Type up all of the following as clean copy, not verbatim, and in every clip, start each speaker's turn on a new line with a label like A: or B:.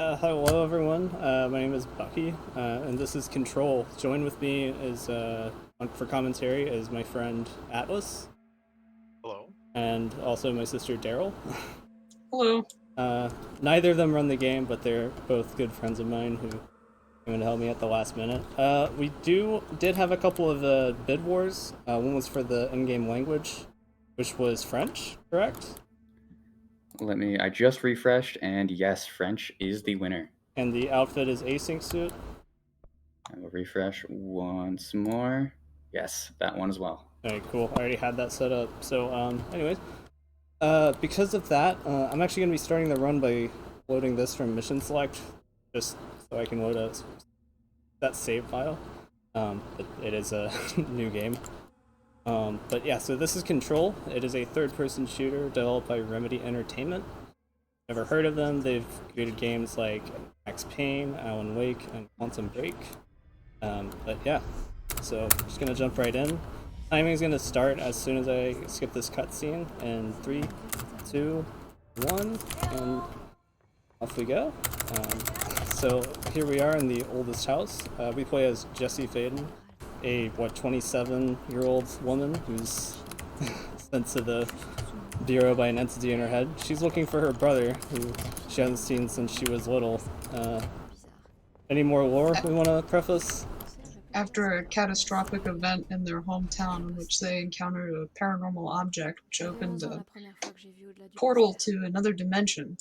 A: Hello everyone, my name is Bucky, and this is Control. Join with me is, for commentary is my friend Atlas,
B: Hello.
A: and also my sister Daryl.
C: Hello.
A: Neither of them run the game, but they're both good friends of mine who came to help me at the last minute. We did have a couple of bid wars. One was for the in-game language, which was French, correct?
D: I just refreshed, and yes, French is the winner.
A: And the outfit is async suit.
D: I will refresh once more. Yes, that one as well.
A: Alright, cool. I already had that set up. So, anyways, because of that, I'm actually going to be starting the run by loading this from mission select, just so I can load that save file. But it is a new game. But yeah, so this is Control. It is a third-person shooter developed by Remedy Entertainment. Never heard of them. They've created games like Max Payne, Alan Wake, and Quantum Break. But yeah, so I'm just gonna jump right in. Timing is gonna start as soon as I skip this cutscene. In 3, 2, 1, and off we go. So here we are in the oldest house. We play as Jessie Faden, a 27-year-old woman who's sent to the bureau by an entity in her head. She's looking for her brother, who she hasn't seen since she was little. Any more lore we want to preface?
C: After a catastrophic event in their hometown in which they encountered a paranormal object which opened a portal to another dimension,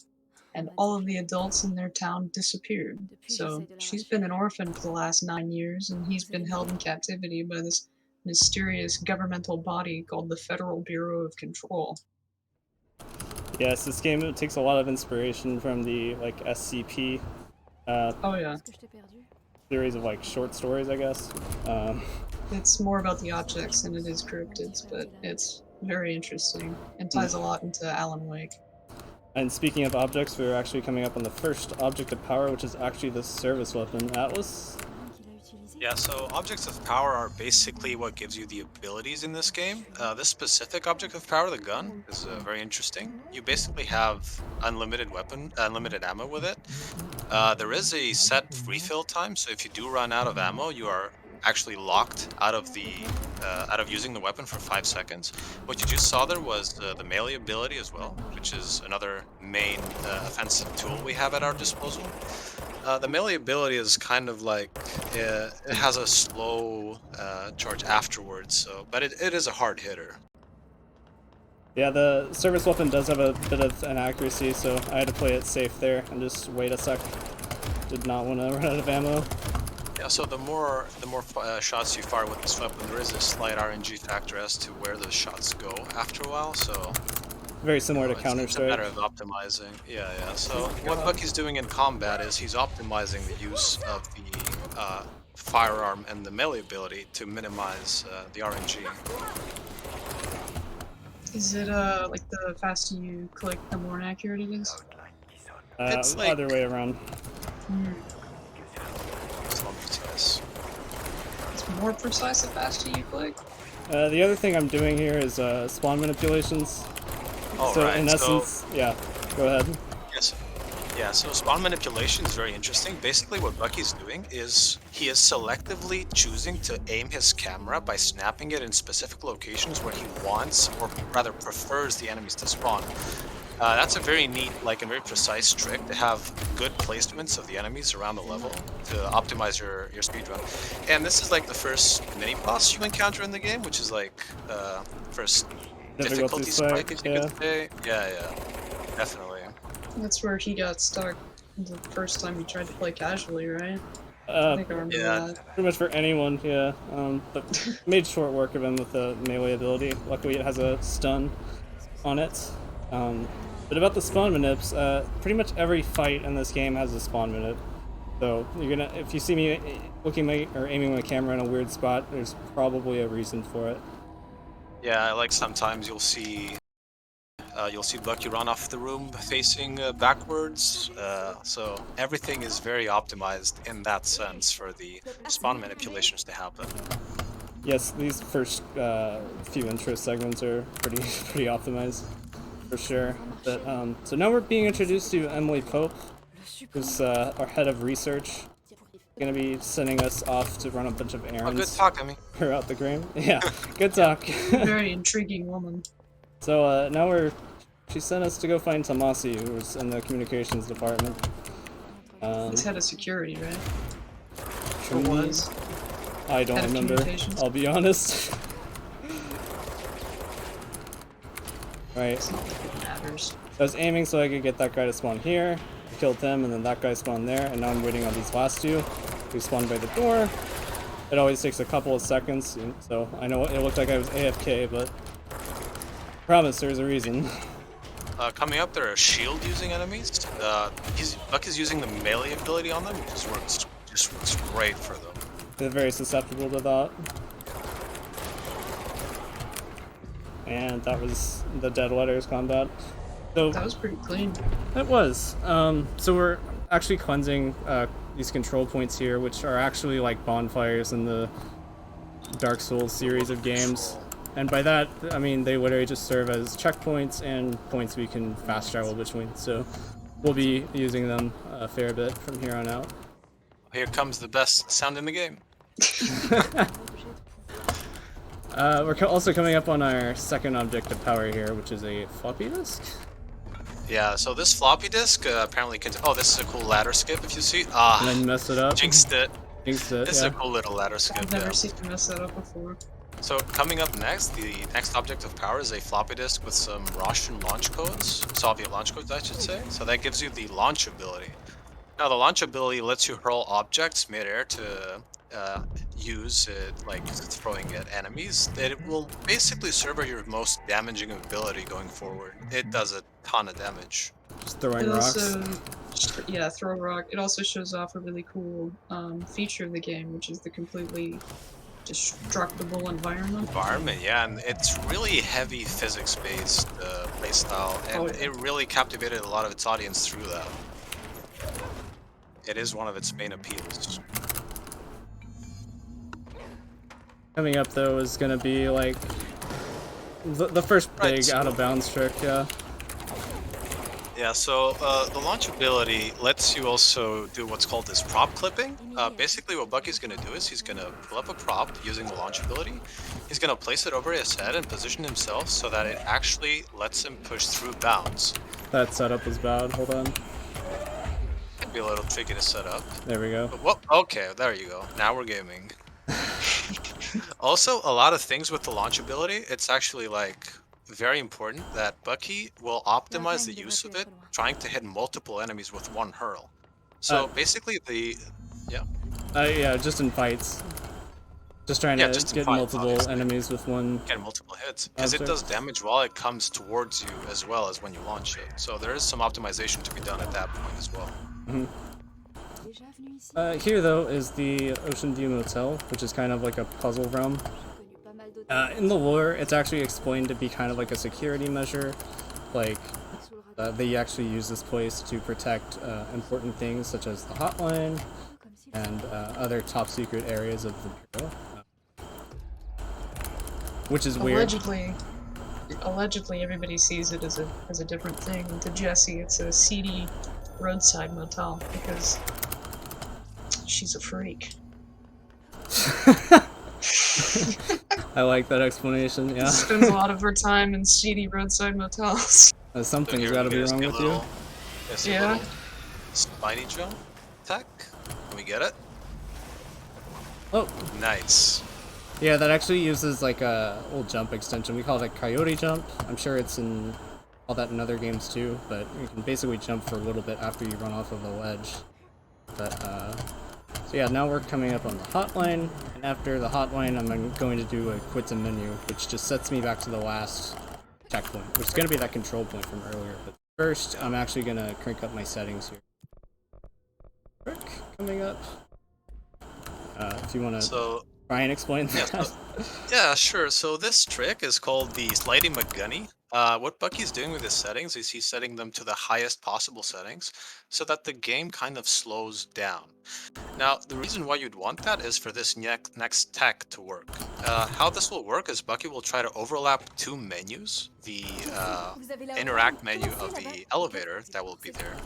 C: and all of the adults in their town disappeared. So she's been an orphan for the last 9 years, and he's been held in captivity by this mysterious governmental body called the Federal Bureau of Control.
A: Yes, this game takes a lot of inspiration from the SCP
C: Oh yeah.
A: series of short stories, I guess.
C: It's more about the objects than it is cryptids, but it's very interesting and ties a lot into Alan Wake.
A: And speaking of objects, we're actually coming up on the first object of power, which is actually the service weapon, Atlas.
B: Yeah, so objects of power are basically what gives you the abilities in this game. This specific object of power, the gun, is very interesting. You basically have unlimited ammo with it. There is a set refill time, so if you do run out of ammo, you are actually locked out of using the weapon for 5 seconds. What you just saw there was the melee ability as well, which is another main offensive tool we have at our disposal. The melee ability is kind of it has a slow charge afterwards, but it is a hard hitter.
A: Yeah, the service weapon does have a bit of inaccuracy, so I had to play it safe there and just wait a sec. Did not want to run out of ammo.
B: Yeah, so the more shots you fire with this weapon, there is a slight RNG factor as to where those shots go after a while, so...
A: Very similar to Counter-Strike.
B: It's a matter of optimizing. Yeah. So what Bucky's doing in combat is he's optimizing the use of the firearm and the melee ability to minimize the RNG.
C: Is it like the faster you click, the more inaccurate it is?
B: It's
A: other way around.
B: It's more precise.
C: It's more precise the faster you click?
A: The other thing I'm doing here is spawn manipulations.
B: Oh,
A: so
B: right.
A: in essence, yeah, go ahead.
B: Yes. Yeah, so spawn manipulation is very interesting. Basically what Bucky's doing is he is selectively choosing to aim his camera by snapping it in specific locations where he wants, or rather prefers, the enemies to spawn. That's a very neat, and very precise trick to have good placements of the enemies around the level to optimize your speedrun. And this is the first mini-boss you encounter in the game, which is first difficulty spike, if you could say. Yeah, definitely.
C: That's where he got stuck the first time he tried to play casually, right? I think I remember that.
A: Pretty much for anyone, yeah. But made short work of him with the melee ability. Luckily it has a stun on it. But about the spawn manips, pretty much every fight in this game has a spawn manip. So if you see me aiming my camera in a weird spot, there's probably a reason for it.
B: Yeah, sometimes you'll see Bucky run off the room facing backwards. So everything is very optimized in that sense for the spawn manipulations to happen.
A: Yes, these first few intro segments are pretty optimized, for sure. But so now we're being introduced to Emily Pope, who's our head of research. Gonna be sending us off to run a bunch of
B: Oh, good
A: errands
B: talk, Emmy.
A: throughout the game. Yeah, good talk.
C: Very intriguing woman.
A: So now she sent us to go find Tomasi, who's in the communications department.
C: He's head of security, right?
A: for
C: Or
A: me,
C: was.
A: I don't
C: Head of
A: remember.
C: communications.
A: I'll be honest. Right.
C: Matters.
A: I was aiming so I could get that guy to spawn here. I killed him, and then that guy spawned there, and now I'm waiting on these last two who spawned by the door. It always takes a couple of seconds, so I know it looked like I was AFK, but promise there's a reason.
B: Coming up, there are shield using enemies. Buck is using the melee ability on them, which just works great for them.
A: They're very susceptible to that. And that was the Dead Letters combat. So
C: That was pretty clean.
A: it was. So we're actually cleansing these control points here, which are actually like bonfires in the Dark Souls series of games. And by that, I mean they literally just serve as checkpoints and points we can fast travel between. So we'll be using them a fair bit from here on out.
B: Here comes the best sound in the game.
A: We're also coming up on our second object of power here, which is a floppy disk.
B: Yeah, so this floppy disk apparently can. Oh, this is a cool ladder skip. If you see,
A: And then mess it up.
B: jinxed it.
A: Jinxed it,
B: This is
A: yeah.
B: a cool little ladder skip.
C: I've never
B: Yeah.
C: seen you mess that up before.
B: So coming up next, the next object of power is a floppy disk with some Russian launch codes, Soviet launch codes, I should say. So that gives you the launch ability. Now the launch ability lets you hurl objects mid-air to use it, like throwing at enemies. It will basically serve as your most damaging ability going forward. It does a ton of damage.
A: Just throwing
C: It
A: rocks.
C: also, yeah, throw rock. It also shows off a really cool feature of the game, which is the completely destructible environment.
B: Yeah, and it's really heavy physics-based playstyle, and
C: Oh, yeah.
B: it really captivated a lot of its audience through that. It is one of its main appeals.
A: Coming up though is gonna be like the first
B: Right,
A: big
B: so-
A: out of bounds trick, yeah.
B: Yeah, so the launch ability lets you also do what's called this prop clipping. Basically what Bucky's going to do is he's going to pull up a prop using the launch ability. He's going to place it over his head and position himself so that it actually lets him push through bounds.
A: That setup was bad, hold on.
B: It'd be a little tricky to set up.
A: There we go.
B: But okay, there you go. Now we're gaming. Also, a lot of things with the launch ability, it's actually like very important that Bucky will optimize the use of it, trying to hit multiple enemies with one hurl. So basically
A: Yeah, just in fights. Just trying
B: Yeah,
A: to
B: just in
A: get
B: fights,
A: multiple
B: obviously.
A: enemies with one.
B: get multiple hits, because it
A: Answer.
B: does damage while it comes towards you as well as when you launch it. So there is some optimization to be done at that point as well.
A: Here though is the Ocean View Motel, which is kind of like a puzzle realm. In the lore, it's actually explained to be kind of like a security measure. Like, they actually use this place to protect important things such as the hotline and other top secret areas of the bureau. Which is weird.
C: Allegedly, everybody sees it as a different thing. To Jessie, it's a seedy roadside motel because she's a freak.
A: I like that explanation, yeah.
C: Spends a lot of her time in seedy roadside motels.
A: Something's
B: here
A: gotta
B: we
A: be
B: get
A: wrong
B: a
A: with
B: little-
A: you.
B: Yes, a
C: Yeah.
B: little spiny jump attack. Can we get it?
A: Oh,
B: Nice.
A: yeah, that actually uses like a old jump extension. We call it a coyote jump. I'm sure it's in all that in other games too, but you can basically jump for a little bit after you run off of a ledge. But so yeah, now we're coming up on the hotline, and after the hotline, I'm going to do a quit the menu, which just sets me back to the last checkpoint, which is going to be that control point from earlier. But first, I'm actually going to crank up my settings here. Trick coming up. If you want to
B: So
A: try and explain
B: Yeah,
A: that.
B: so- yeah, sure. So this trick is called the Slidey McGunny. What Bucky's doing with his settings is he's setting them to the highest possible settings so that the game kind of slows down. Now, the reason why you'd want that is for this next tech to work. How this will work is Bucky will try to overlap two menus, the interact menu of the elevator that will be there,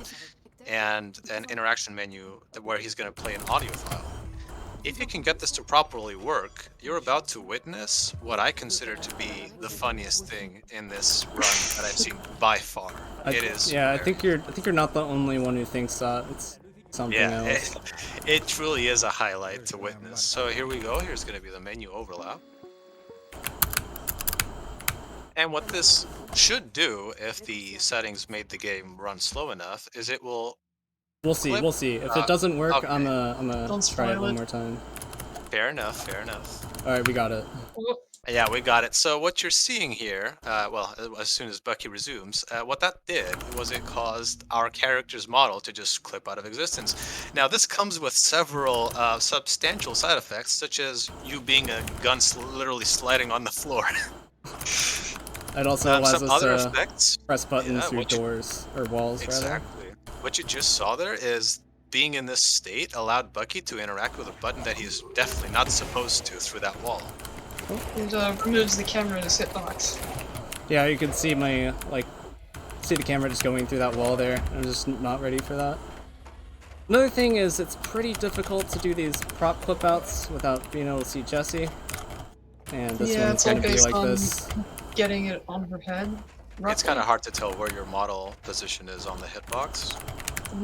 B: and an interaction menu where he's going to play an audio file. If you can get this to properly work, you're about to witness what I consider to be the funniest thing in this run that I've seen by far. It is.
A: Yeah, I
B: hilarious.
A: think you're not the only one who thinks that. It's something
B: Yeah,
A: else.
B: it truly is a highlight to witness. So here we go. Here's going to be the menu overlap. And what this should do, if the settings made the game run slow enough, is it will
A: We'll see.
B: clip.
A: We'll see. If it doesn't work,
B: Okay.
A: I'm
C: Don't
A: gonna try it
C: spoil
A: one
C: it.
A: more time.
B: Fair enough, fair enough.
A: All right, we got it.
C: Oh,
B: Yeah, we got it. So what you're seeing here, well, as soon as Bucky resumes, what that did was it caused our character's model to just clip out of existence. Now, this comes with several substantial side effects, such as you being a gun literally sliding on the floor.
A: It also allows
B: Some
A: us
B: other
A: to
B: effects.
A: press buttons
B: Yeah,
A: through
B: what you-
A: doors or walls, rather.
B: Exactly. What you just saw there is being in this state allowed Bucky to interact with a button that he's definitely not supposed to through that wall.
C: it removes the camera's hitbox.
A: Yeah, you can see my see the camera just going through that wall there. I'm just not ready for that. Another thing is it's pretty difficult to do these prop clip outs without being able to see Jessie. And this
C: Yeah,
A: one's
C: it's all
A: gonna be
C: based
A: like
C: on
A: this.
C: getting it on her head.
B: It's
C: roughly.
B: kind of hard to tell where your model position is on the hitbox.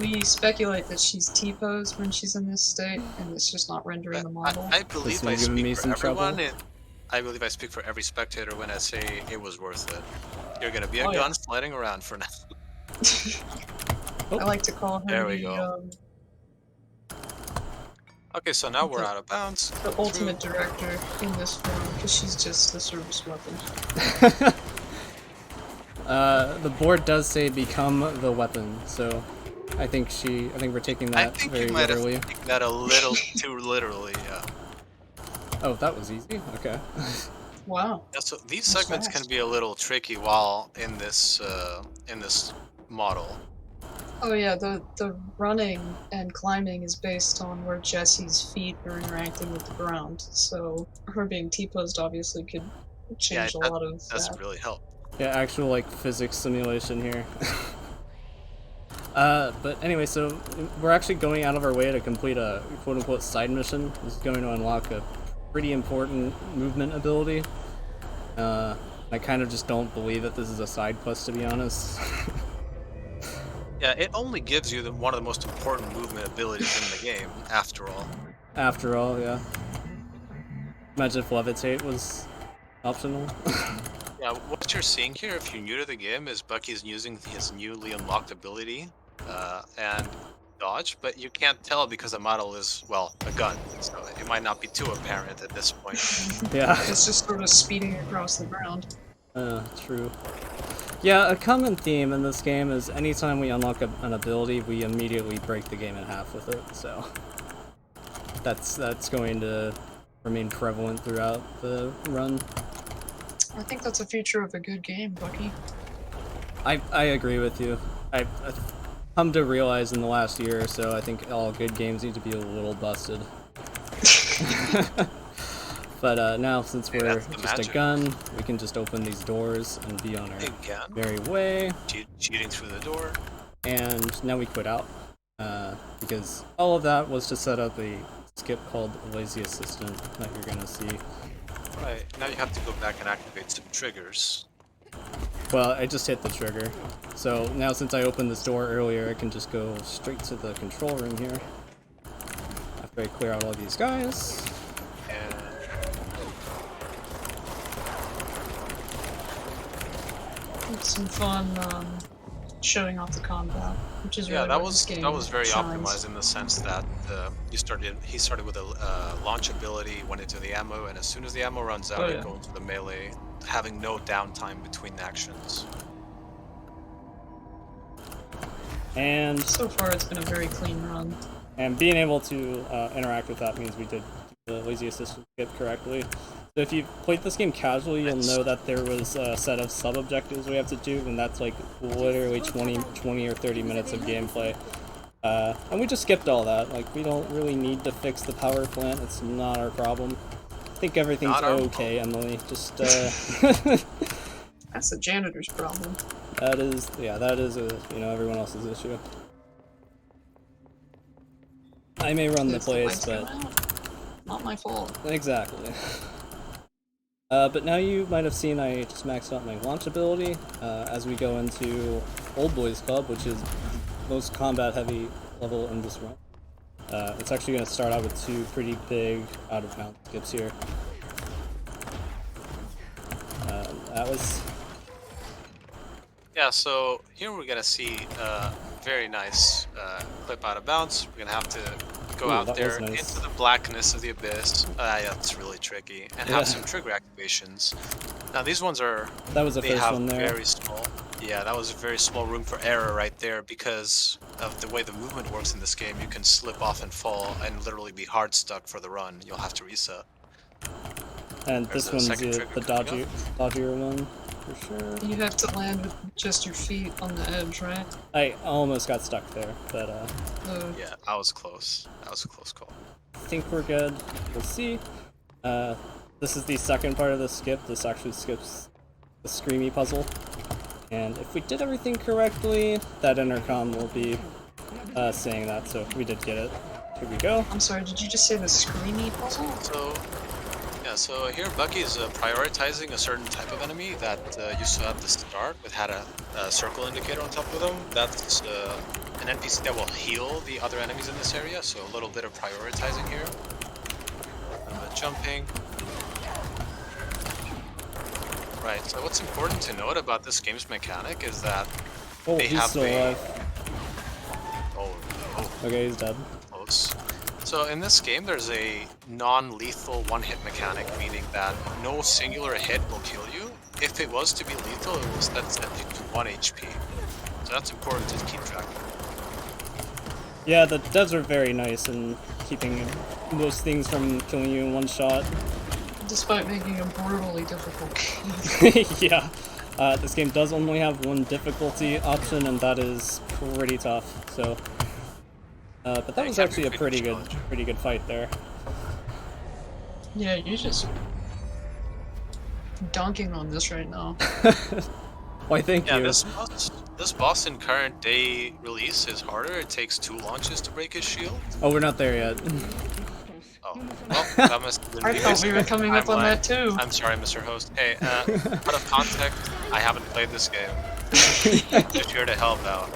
C: We speculate that she's T-posed when she's in this state, and it's just not rendering the model.
B: I believe
A: This one
B: I
A: giving me
B: speak for
A: some
B: everyone.
A: trouble.
B: I believe I speak for every spectator when I say it was worth it. You're gonna be a
C: Oh, yeah.
B: gun sliding around for now.
C: I like to call
B: There
C: her
B: we
C: the,
B: go. Okay, so now we're out of bounds.
C: the ultimate director in this form, because she's just the service weapon.
A: The board does say become the weapon, so I think we're taking
B: I
A: that
B: think
A: very
B: you might
A: literally.
B: have taken that a little too literally, yeah.
A: Oh, that was easy. Okay.
C: Wow.
B: Yeah, so these
C: That's
B: segments
C: fast.
B: can be a little tricky while in this model.
C: Oh yeah, the running and climbing is based on where Jessie's feet are interacting with the ground, so her being T-posed obviously could
B: Yeah,
C: change a
B: that
C: lot of
B: doesn't
C: that.
B: really help.
A: Yeah, actual like physics simulation here. But anyway, so we're actually going out of our way to complete a quote-unquote side mission. This is going to unlock a pretty important movement ability. I kind of just don't believe that this is a side quest, to be honest.
B: Yeah, it only gives you one of the most important movement abilities in the game, after all.
A: After all, yeah. Imagine if levitate was optional.
B: Yeah, what you're seeing here, if you're new to the game, is Bucky's using his newly unlocked ability and dodge, but you can't tell because the model is, well, a gun, so it might not be too apparent at this point.
A: Yeah.
C: It's just sort of speeding across the ground.
A: True. Yeah, a common theme in this game is anytime we unlock an ability, we immediately break the game in half with it, so that's going to remain prevalent throughout the run.
C: I think that's a feature of a good game, Bucky.
A: I agree with you. I've come to realize in the last year or so, I think all good games need to be a little busted. But now, since
B: Hey,
A: we're
B: that's the
A: just
B: magic.
A: a gun, we can just open these doors and be on our
B: Again,
A: merry way.
B: cheating through the door.
A: And now we quit out. Because all of that was to set up a skip called Lazy Assistant that you're gonna see.
B: Right, now you have to go back and activate some triggers.
A: Well, I just hit the trigger. So now since I opened this door earlier, I can just go straight to the control room here. After I clear out all these guys.
B: And
C: It's some fun showing off the combat, which is
B: yeah,
C: really
B: that
C: where
B: was
C: this game
B: very
C: shines.
B: optimized in the sense that he started with a launch ability, went into the ammo, and as soon as the ammo runs out,
C: Oh,
B: it
C: yeah.
B: goes into the melee, having no downtime between actions.
A: And
C: So far, it's been a very clean run.
A: being able to interact with that means we did the Lazy Assistant skip correctly. So if you've played this game casually, you'll know that there was a set of sub-objectives we have to do, and that's like literally 20 or 30 minutes of gameplay. And we just skipped all that. Like, we don't really need to fix the power plant. It's not our problem. I think everything's
B: Not our
A: okay, Emily. Just,
C: That's the janitor's problem.
A: that is everyone else's issue. I may run the
C: If
A: place,
C: lights go
A: but
C: out, not my fault.
A: exactly. But now you might have seen I just maxed out my launch ability as we go into Old Boys Club, which is the most combat heavy level in this run. It's actually going to start out with 2 pretty big out-of-bounds skips here. That was...
B: Yeah, so here we're gonna see a very nice clip out of bounds. We're gonna have to go
A: Ooh,
B: out
A: that
B: there
A: was nice.
B: into the blackness of the abyss. Yeah, it's really tricky, and
A: Yeah.
B: have some trigger activations. Now these ones are
A: That was the
B: they
A: first
B: have
A: one there.
B: very small. Yeah, that was a very small room for error right there because of the way the movement works in this game. You can slip off and fall and literally be hard stuck for the run. You'll have to reset.
A: And
B: There's
A: this
B: a
A: one's
B: second
A: the
B: trigger coming
A: dodgier one, for sure.
C: You have to land with just your feet on the edge, right?
A: I almost got stuck there, but
B: Yeah, I was close. That was a close call.
A: I think we're good. We'll see. This is the second part of the skip. This actually skips the Screamy Puzzle. And if we did everything correctly, that intercom will be saying that, so we did get it. Here we go.
C: I'm sorry, did you just say the Screamy Puzzle?
B: So, yeah, so here Bucky's prioritizing a certain type of enemy that you saw at the start, with had a circle indicator on top of them. That's an NPC that will heal the other enemies in this area, so a little bit of prioritizing here. Jumping. Right, so what's important to note about this game's mechanic is that
A: Oh,
B: they
A: he's
B: have
A: still alive.
B: Oh,
A: Okay, he's dead.
B: close. So in this game, there's a non-lethal one-hit mechanic, meaning that no singular hit will kill you. If it was to be lethal, it was that set you to 1 HP. So that's important to keep track of.
A: Yeah, the devs are very nice in keeping most things from killing you in one shot.
C: Despite making a brutally difficult game.
A: Yeah. This game does only have one difficulty option, and that is pretty tough. So, but that was actually a pretty good fight there.
C: Yeah, you're just dunking on this right now.
A: Why, thank
B: Yeah,
A: you.
B: this boss in current day release is harder. It takes 2 launches to break his shield.
A: Oh, we're not there yet.
B: Oh, well, that must have been
C: I thought we were coming up on that too.
B: I'm sorry, Mr. Host. Hey, out of context, I haven't played this game. Just here to help out.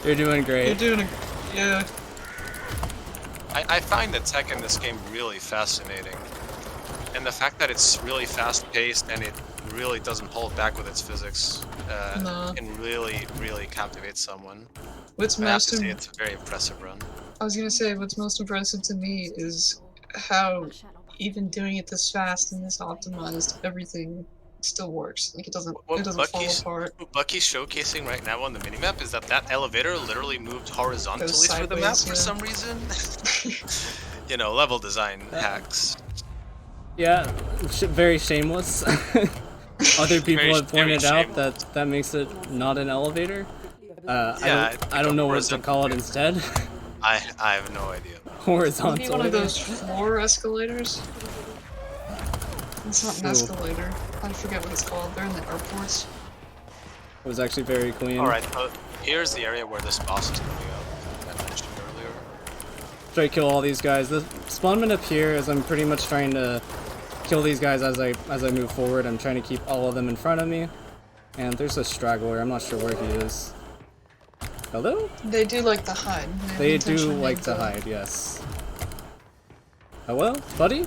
A: You're doing great.
C: You're doing yeah.
B: I find the tech in this game really fascinating. And the fact that it's really fast-paced and it really doesn't hold back with its physics can really, really captivate someone.
C: What's
B: I have
C: most
B: to say it's a very impressive run.
C: I was gonna say what's most impressive to me is how even doing it this fast and this optimized, everything still works. Like it doesn't fall apart.
B: What Bucky's showcasing right now on the minimap is that elevator literally moved horizontally through the map
C: sideways,
B: for
C: yeah.
B: some reason. You know, level design hacks.
A: Yeah, very shameless. Other people have pointed out
B: shameless.
A: that makes it not an elevator.
B: Yeah,
A: I don't know what to call it instead.
B: I have no idea.
A: Horizontal.
C: Maybe one of those floor escalators? It's not an
A: Ooh.
C: escalator. I forget what it's called. They're in the airports.
A: It was actually very clean.
B: Alright, so here's the area where this boss is coming up. I mentioned earlier.
A: Try to kill all these guys. The spawnman up here is I'm pretty much trying to kill these guys as I move forward. I'm trying to keep all of them in front of me. And there's a straggler. I'm not sure where he is. Hello?
C: They do like to hide.
A: They do like to hide, yes. Hello, buddy?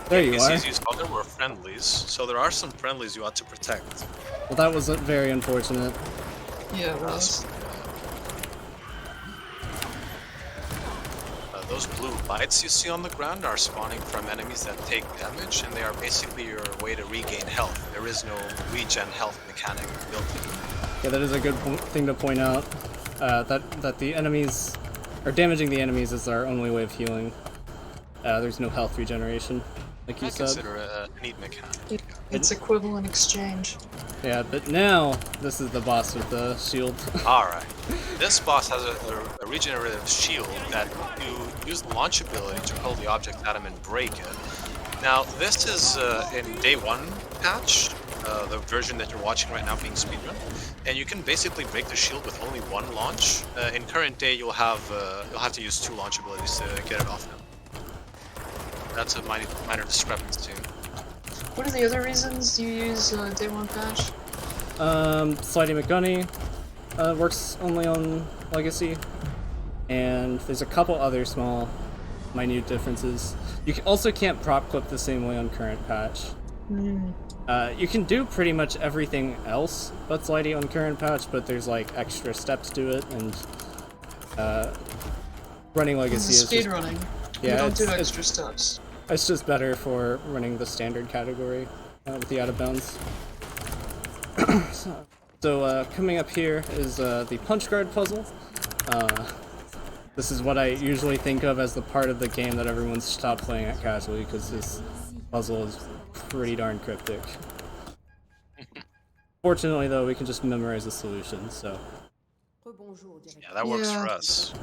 A: There you are.
B: NPCs you saw there were friendlies, so there are some friendlies you ought to protect.
A: Well, that was very unfortunate.
C: Yeah, it was.
B: Those blue lights you see on the ground are spawning from enemies that take damage, and they are basically your way to regain health. There is no regen health mechanic built in.
A: Yeah, that is a good thing to point out. That the enemies, or damaging the enemies, is our only way of healing. There's no health regeneration, like you
B: I
A: said.
B: consider it a neat mechanic.
C: It's equivalent exchange.
A: Yeah, but now this is the boss with the shield.
B: Alright. This boss has a regenerative shield that you use the launch ability to hurl the object at him and break it. Now, this is in day 1 patch, the version that you're watching right now being speedrun, and you can basically break the shield with only one launch. In current day, you'll have to use 2 launch abilities to get it off him. That's a minor discrepancy.
C: What are the other reasons you use Day 1 patch?
A: Slidey McGunny works only on Legacy, and there's a couple other small, minute differences. You also can't prop clip the same way on current patch. You can do pretty much everything else but Slidey on current patch, but there's like extra steps to it, and running Legacy is
C: speed running.
A: Yeah,
C: you don't do extra steps.
A: It's just better for running the standard category with the out of bounds. So coming up here is the punch guard puzzle. This is what I usually think of as the part of the game that everyone's stopped playing at casually, because this puzzle is pretty darn cryptic. Fortunately, though, we can just memorize the solution, so...
B: Yeah, that works for us.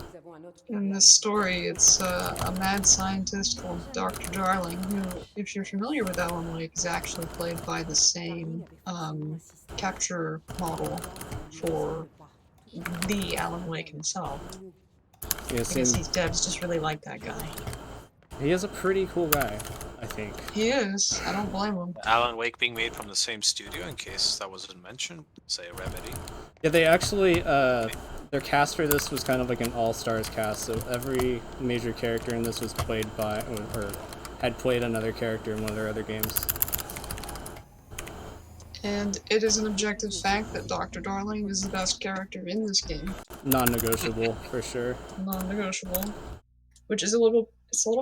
C: In this story, it's a mad scientist called Dr. Darling, who, if you're familiar with Alan Wake, is actually played by the same capture model for the Alan Wake himself. I guess these devs just really like that guy.
A: He is a pretty cool guy, I think.
C: He is. I don't blame him.
B: Alan Wake being made from the same studio, in case that wasn't mentioned, say Remedy.
A: Yeah, they actually, their cast for this was kind of like an all-stars cast, so every major character in this was played by, or had played another character in one of their other games.
C: And it is an objective fact that Dr. Darling is the best character in this game.
A: Non-negotiable, for sure.
C: Non-negotiable. Which is a little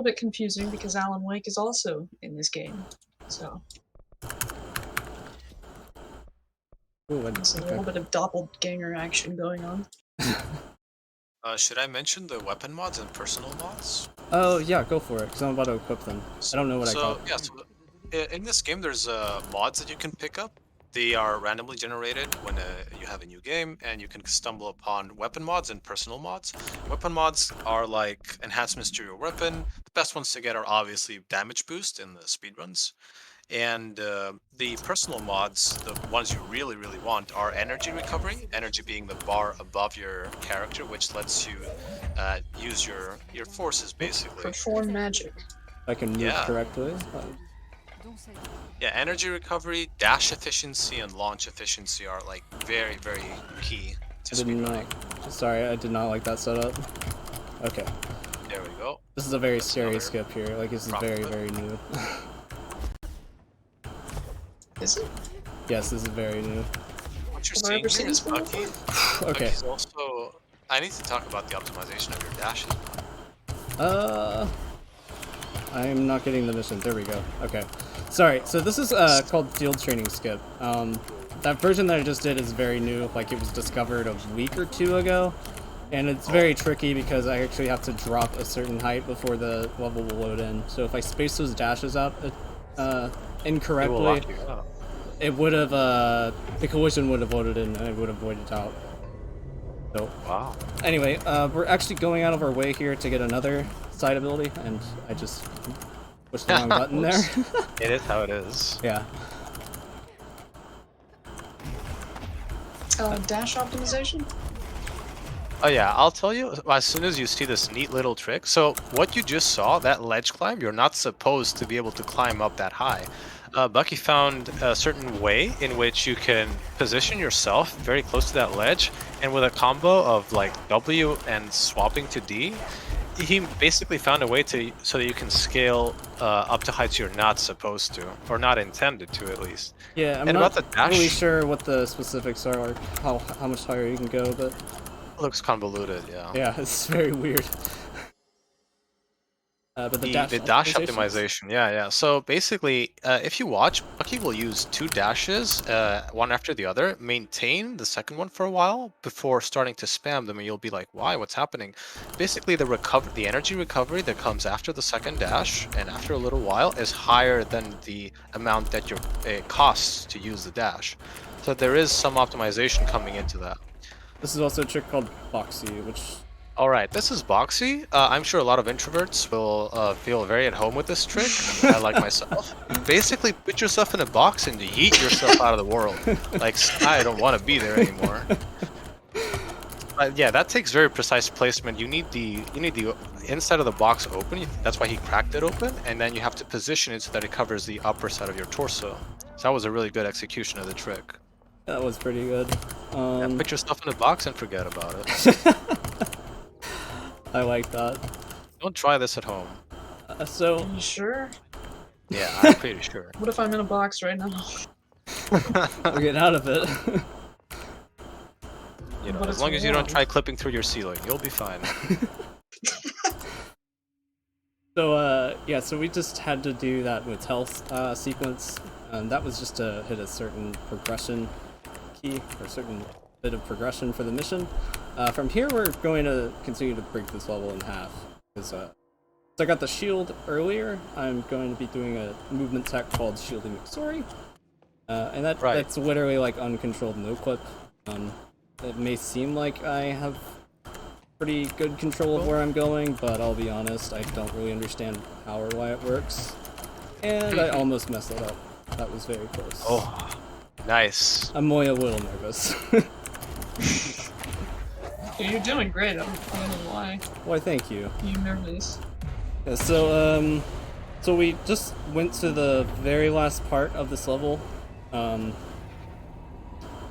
C: bit confusing because Alan Wake is also in this game. So there's a little bit of doppelganger action going on.
B: Should I mention the weapon mods and personal mods?
A: Oh yeah, go for it, because I'm about to equip them. I don't know what I call it.
B: Yeah, so in this game there's mods that you can pick up. They are randomly generated when you have a new game, and you can stumble upon weapon mods and personal mods. Weapon mods are like enhancements to your weapon. The best ones to get are obviously damage boost in the speedruns. And the personal mods, the ones you really, really want, are energy recovery. Energy being the bar above your character, which lets you use your forces, basically.
C: Perform magic.
A: I can move correctly.
B: Yeah, energy recovery, dash efficiency, and launch efficiency are like very, very key to speedrunning.
A: Sorry, I did not like that setup. Okay.
B: There we go.
A: This is a very scary skip here. Like, this is very, very new.
C: Is it?
A: Yes, this is very new.
B: What you're seeing here is Bucky.
A: Okay.
B: Bucky's also... I need to talk about the optimization of your dashes.
A: I'm not getting the mission. There we go. Okay. Sorry, so this is called Field Training Skip. That version that I just did is very new, like it was discovered a week or 2 ago. And it's very tricky because I actually have to drop a certain height before the level will load in. So if I space those dashes out incorrectly, it would have, the collision would have loaded in and it would have voided out. So,
B: wow.
A: Anyway, we're actually going out of our way here to get another side ability, and I just pushed the wrong button there.
B: It is how it is.
A: Yeah.
C: Dash optimization?
B: Oh yeah, I'll tell you as soon as you see this neat little trick. So what you just saw, that ledge climb, you're not supposed to be able to climb up that high. Bucky found a certain way in which you can position yourself very close to that ledge, and with a combo of like W and swapping to D, he basically found a way so that you can scale up to heights you're not supposed to, or not intended to at least.
A: Yeah, I'm not really sure what the specifics are, or how much higher you can go, but...
B: It looks convoluted, yeah.
A: Yeah, it's very weird. But the dash
B: optimization, yeah. So basically, if you watch, Bucky will use 2 dashes, one after the other, maintain the second one for a while before starting to spam them, and you'll be like, why, what's happening? Basically, the energy recovery that comes after the second dash, and after a little while, is higher than the amount that it costs to use the dash. So there is some optimization coming into that.
A: This is also a trick called Boxy, which
B: Alright, this is Boxy. I'm sure a lot of introverts will feel very at home with this trick, like myself. Basically, put yourself in a box and yeet yourself out of the world. Like, I don't want to be there anymore. But yeah, that takes very precise placement. You need the inside of the box open. That's why he cracked it open, and then you have to position it so that it covers the upper side of your torso. So that was a really good execution of the trick.
A: That was pretty good.
B: Yeah, put yourself in a box and forget about it.
A: I like that.
B: Don't try this at home.
A: So,
C: Are you sure?
B: Yeah, I'm pretty sure.
C: What if I'm in a box right now?
A: we'll get out of it.
B: You know,
C: But
B: as
C: it's
B: long as you don't
C: warm.
B: try clipping through your ceiling, you'll be fine.
A: So, yeah, so we just had to do that Motel sequence, and that was just to hit a certain progression key, or a certain bit of progression for the mission. From here, we're going to continue to break this level in half, because so I got the shield earlier. I'm going to be doing a movement tech called Shielding McSorry, and that's literally like uncontrolled no-clip. It may seem like I have pretty good control of where I'm going, but I'll be honest, I don't really understand how or why it works. And I almost messed it up. That was very close.
B: Oh, nice.
A: I'm only a little nervous.
C: You're doing great. I don't know why
A: Why, thank you.
C: you're nervous.
A: Yeah, so we just went to the very last part of this level,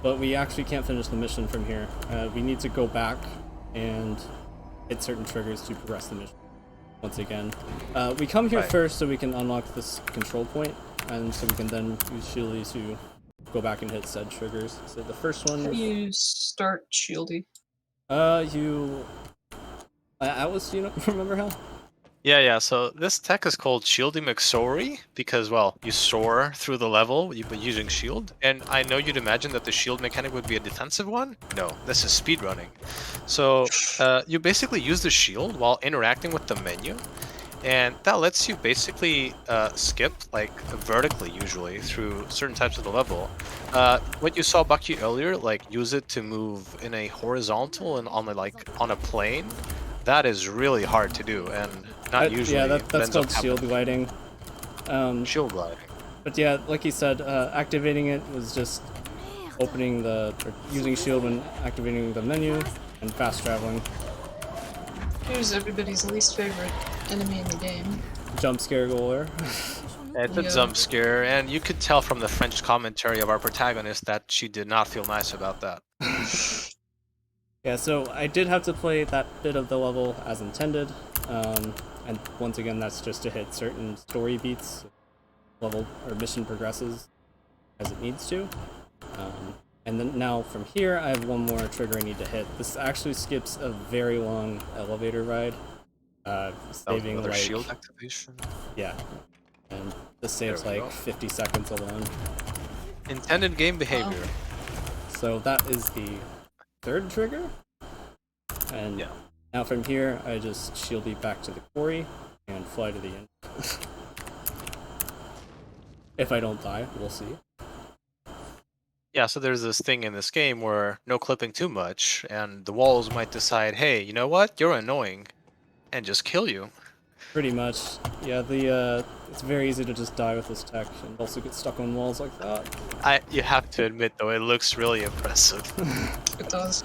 A: but we actually can't finish the mission from here. We need to go back and hit certain triggers to progress the mission once again. We come here first so we can unlock this control point, and so we can then use Shieldy to go back and hit said triggers. So the first one...
C: How do you start Shieldy?
A: Alice, do you remember how?
B: Yeah, so this tech is called Shielding McSorry because, well, you soar through the level using shield. And I know you'd imagine that the shield mechanic would be a defensive one. No, this is speedrunning. So you basically use the shield while interacting with the menu. And that lets you basically skip, like, vertically, usually, through certain types of the level. What you saw Bucky earlier, like, use it to move in a horizontal and on a plane, that is really hard to do, and not usually.
A: Yeah, that's called shield gliding.
B: Shield gliding.
A: But yeah, like he said, activating it was just opening or using shield when activating the menu, and fast traveling.
C: Here's everybody's least favorite enemy in the game.
A: Jump scare goaler.
B: It's a jump scare, and you could tell from the French commentary of our protagonist that she did not feel nice about that.
A: Yeah, so I did have to play that bit of the level as intended, and once again, that's just to hit certain story beats, level or mission progresses as it needs to. And then now from here, I have one more trigger I need to hit. This actually skips a very long elevator ride, saving
B: Another
A: like
B: shield activation.
A: Yeah, and this saves
B: There we
A: like
B: go.
A: 50 seconds alone.
B: Intended game behavior.
A: So that is the third trigger, and
B: Yeah.
A: now from here I just shield beat back to the quarry and fly to the end. If I don't die, we'll see.
B: Yeah, so there's this thing in this game where no clipping too much, and the walls might decide, hey, you know what? You're annoying, and just kill you.
A: Pretty much, yeah. It's very easy to just die with this tech and also get stuck on walls like that.
B: You have to admit though, it looks really impressive.
C: It does.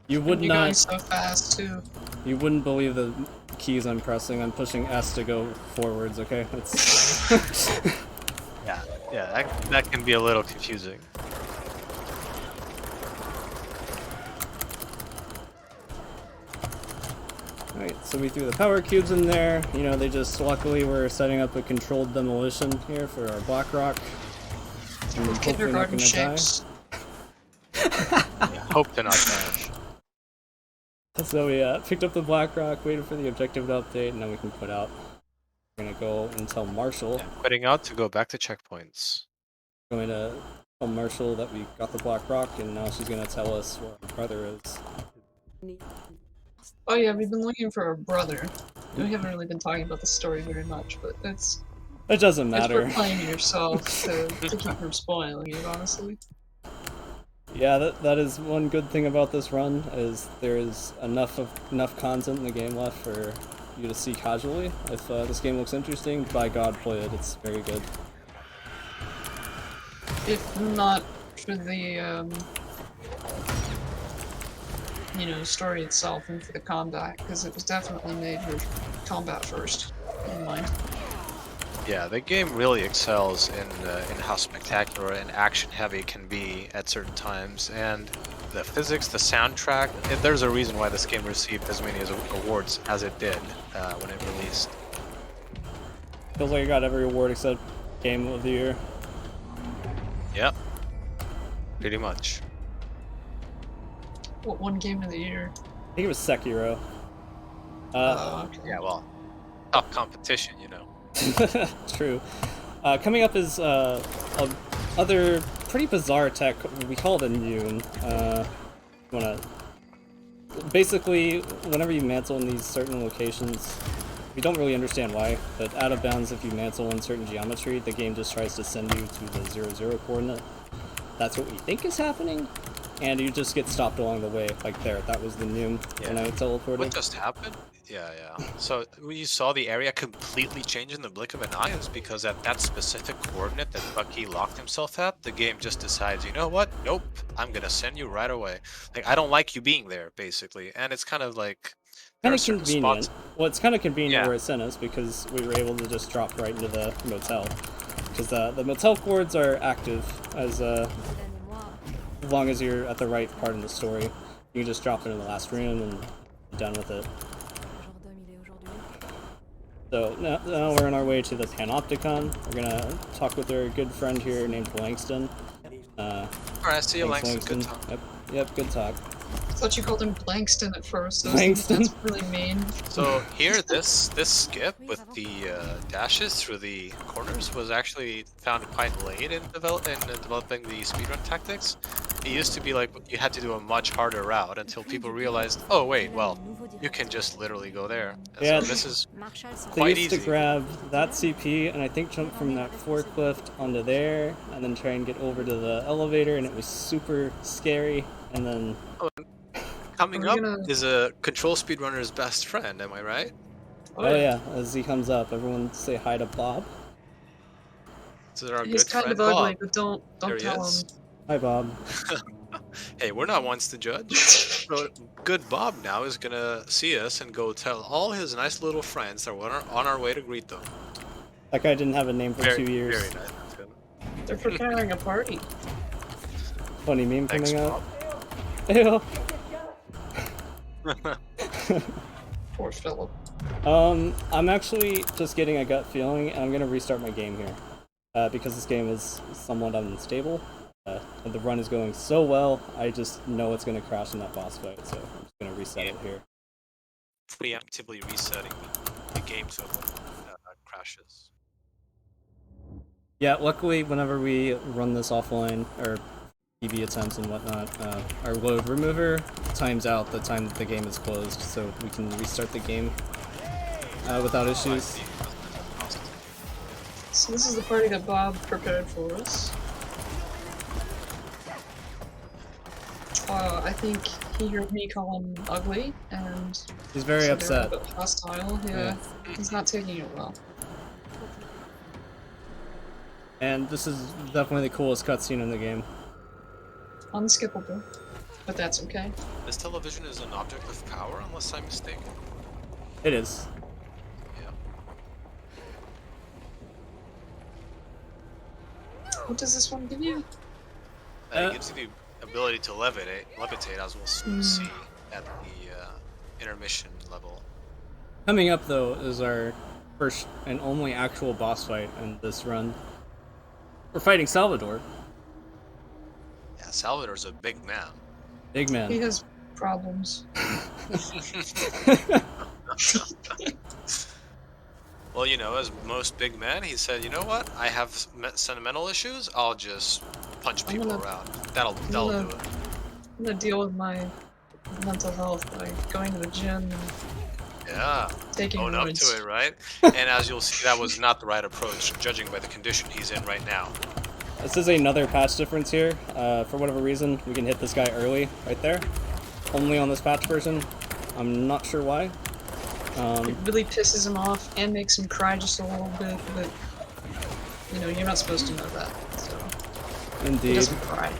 A: You would
C: You're going
A: not.
C: so fast too.
A: You wouldn't believe the keys I'm pressing. I'm pushing S to go forwards. Okay, it's.
B: Yeah, that can be a little confusing.
A: Alright, so we threw the power cubes in there. You know, they just luckily were setting up a controlled demolition here for our black rock. And hopefully not
C: Kindergarten
A: gonna die.
C: shakes.
B: Yeah, hope to not die.
A: So we picked up the black rock, waited for the objective to update, and then we can put out. We're gonna go and tell Marshall.
B: Quitting out to go back to checkpoints.
A: Going to tell Marshall that we got the black rock, and now she's gonna tell us where our brother is.
C: Oh yeah, we've been looking for a brother. We haven't really been talking about the story very much, but it's
A: It doesn't matter.
C: worth playing yourself to keep from spoiling it, honestly.
A: Yeah, that is one good thing about this run, is there is enough content in the game left for you to see casually. If this game looks interesting, by God, play it. It's very good.
C: If not for the, you know, story itself and for the combat, because it was definitely made with combat first in mind.
B: Yeah, the game really excels in how spectacular and action-heavy it can be at certain times, and the physics, the soundtrack. There's a reason why this game received as many awards as it did when it released.
A: Feels like I got every award except Game of the Year.
B: Yep, pretty much.
C: What one game of the year?
A: I think it was Sekiro.
C: Okay.
B: Yeah, well, tough competition, you know.
A: True. Coming up is other pretty bizarre tech. We call it immune. Basically, whenever you mantle in these certain locations, we don't really understand why, but out of bounds, if you mantle in certain geometry, the game just tries to send you to the 0, coordinate. That's what we think is happening, and you just get stopped along the way. Like there, that was the noom when I teleported.
B: What just happened? Yeah. So when you saw the area completely change in the blink of an eye, is because at that specific coordinate that Bucky locked himself at, the game just decides, you know what? Nope, I'm gonna send you right away. Like, I don't like you being there, basically. And it's kind of like
A: Kind of convenient.
B: spots.
A: Well, it's kind of convenient
B: Yeah.
A: where it sent us because we were able to just drop right into the motel. Because the motel chords are active as long as you're at the right part in the story. You can just drop it in the last room and be done with it. So now we're on our way to the Panopticon. We're gonna talk with our good friend here named Langston.
B: Alright, see you,
A: Thanks,
B: Langston. Good talk.
A: Yep, good talk.
C: I thought you called him Blankston at first. So
A: Blankston?
C: That's really mean.
B: So here, this skip with the dashes through the corners was actually found quite late in developing the speedrun tactics. It used to be like you had to do a much harder route until people realized, oh wait, well, you can just literally go there. And
A: Yeah,
B: so this is
A: They
B: quite
A: used
B: easy.
A: to grab that CP and I think jump from that forklift onto there and then try and get over to the elevator, and it was super scary. And then
B: Coming
C: Are
B: up
C: we gonna-
B: is a control speedrunner's best friend, am I right?
A: oh yeah, as he comes up, everyone say hi to Bob.
B: So our
C: He's
B: good
C: kind
B: friend
C: of ugly,
B: Bob.
C: but don't
B: There he
C: tell
B: is.
C: him.
A: Hi Bob.
B: Hey, we're not ones to judge. So good Bob now is gonna see us and go tell all his nice little friends that we're on our way to greet them.
A: That guy didn't have a name for 2 years.
B: Very nice of him.
C: They're preparing a party.
A: Funny meme
B: Thanks,
A: coming
B: Bob.
A: up. Ew.
C: Poor Philip.
A: I'm actually just getting a gut feeling, and I'm gonna restart my game here. Because this game is somewhat unstable. And the run is going so well, I just know it's gonna crash in that boss fight, so I'm just gonna reset it here.
B: Preemptively resetting the game so it crashes.
A: Yeah, luckily, whenever we run this offline, or PB attempts and whatnot, our load remover times out the time that the game is closed, so we can restart the game without issues.
C: So this is the party that Bob prepared for us. I think he heard me call him ugly, and
A: He's very
C: so
A: upset.
C: they're a bit hostile. Yeah, he's not taking it well.
A: And this is definitely the coolest cutscene in the game.
C: Unskippable, but that's okay.
B: This television is an object of power, unless I'm mistaken.
A: It is.
B: Yeah.
C: What does this one give you?
B: It gives you the ability to levitate, as we'll see at the intermission level.
A: Coming up, though, is our first and only actual boss fight in this run. We're fighting Salvador.
B: Yeah, Salvador's a big man.
A: Big man.
C: He has problems.
B: Well, you know, as most big men, he said, you know what? I have sentimental issues. I'll just punch people around. That'll do it.
C: I'm gonna deal with my mental health by going to the gym and
B: Yeah.
C: taking
B: Own up
C: roids.
B: to it, right? And as you'll see, that was not the right approach, judging by the condition he's in right now.
A: This is another patch difference here. For whatever reason, we can hit this guy early, right there. Only on this patch version. I'm not sure why.
C: It really pisses him off and makes him cry just a little bit, but you know, you're not supposed to know that, so. He
A: Indeed.
C: doesn't cry.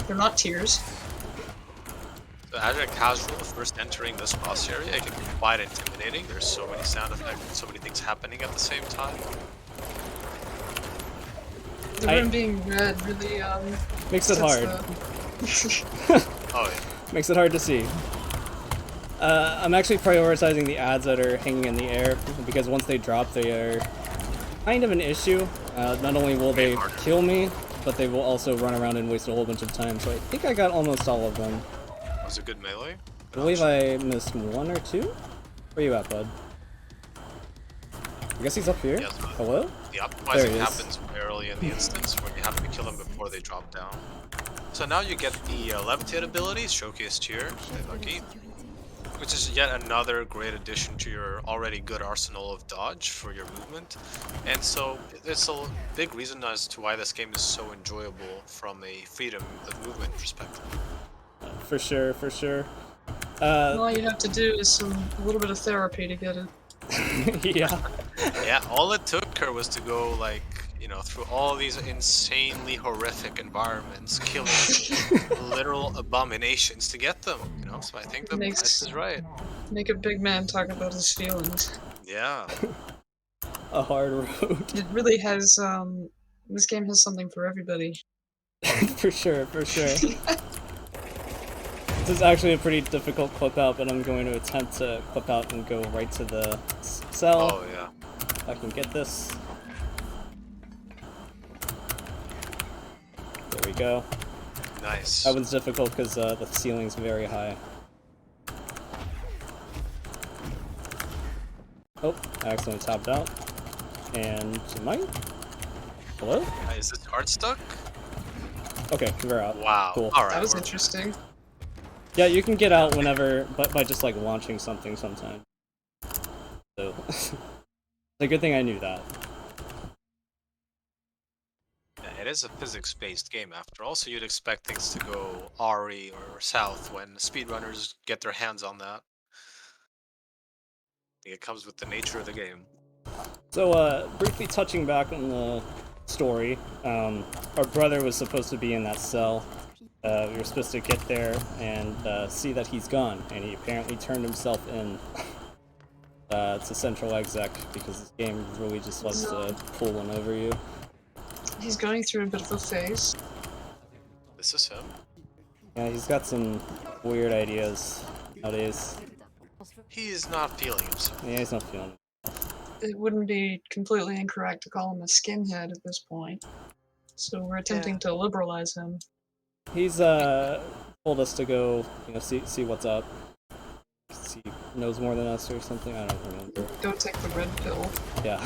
C: They're not tears.
B: So as a casual first entering this boss area, it can be quite intimidating. There's so many sound effects and so many things happening at the same time.
C: The room being red really,
A: makes it hard.
B: Oh yeah.
A: Makes it hard to see. I'm actually prioritizing the ads that are hanging in the air, because once they drop, they are kind of an issue. Not only will they kill me, but they will also run around and waste a whole bunch of time, so I think I got almost all of them.
B: Was it good melee?
A: I believe I missed 1 or 2? Where you at, bud? I guess he's up here.
B: Yes,
A: Hello?
B: the
A: There
B: optimizing
A: he is.
B: happens early in the instance where you have to kill them before they drop down. So now you get the levitate ability showcased here by Bucky, which is yet another great addition to your already good arsenal of dodge for your movement. And so it's a big reason as to why this game is so enjoyable from a freedom of movement perspective.
A: For sure, for sure.
C: All you have to do is a little bit of therapy to get it.
A: Yeah.
B: Yeah, all it took her was to go, like, you know, through all these insanely horrific environments, killing literal abominations to get them, you know, so I think the price is right.
C: Make a big man talk about his feelings.
B: Yeah.
A: A hard road.
C: It really has, this game has something for everybody.
A: For sure, for sure. This is actually a pretty difficult clip out, but I'm going to attempt to clip out and go right to the cell.
B: Oh, yeah.
A: If I can get this. There we go.
B: Nice.
A: That one's difficult because the ceiling's very high. Oh, I accidentally tapped out. And mine? Hello?
B: Is this art stuck?
A: Okay, we're out.
B: Wow.
A: Cool.
B: Alright.
C: That was interesting.
A: Yeah, you can get out whenever, but by just like launching something sometimes. So, it's a good thing I knew that.
B: Yeah, it is a physics-based game after all, so you'd expect things to go RE or south when speedrunners get their hands on that. It comes with the nature of the game.
A: So, briefly touching back on the story, our brother was supposed to be in that cell. We were supposed to get there and see that he's gone, and he apparently turned himself in to Central Exec because this game really just loves to pull one over you.
C: He's going through a bit of a phase.
B: This is him.
A: Yeah, he's got some weird ideas nowadays.
B: He is not feeling himself.
A: Yeah, he's not feeling it.
C: It wouldn't be completely incorrect to call him a skinhead at this point. So we're attempting to liberalize him.
A: He's told us to go, you know, see what's up. He knows more than us or something. I don't remember.
C: Go take the red pill.
A: Yeah.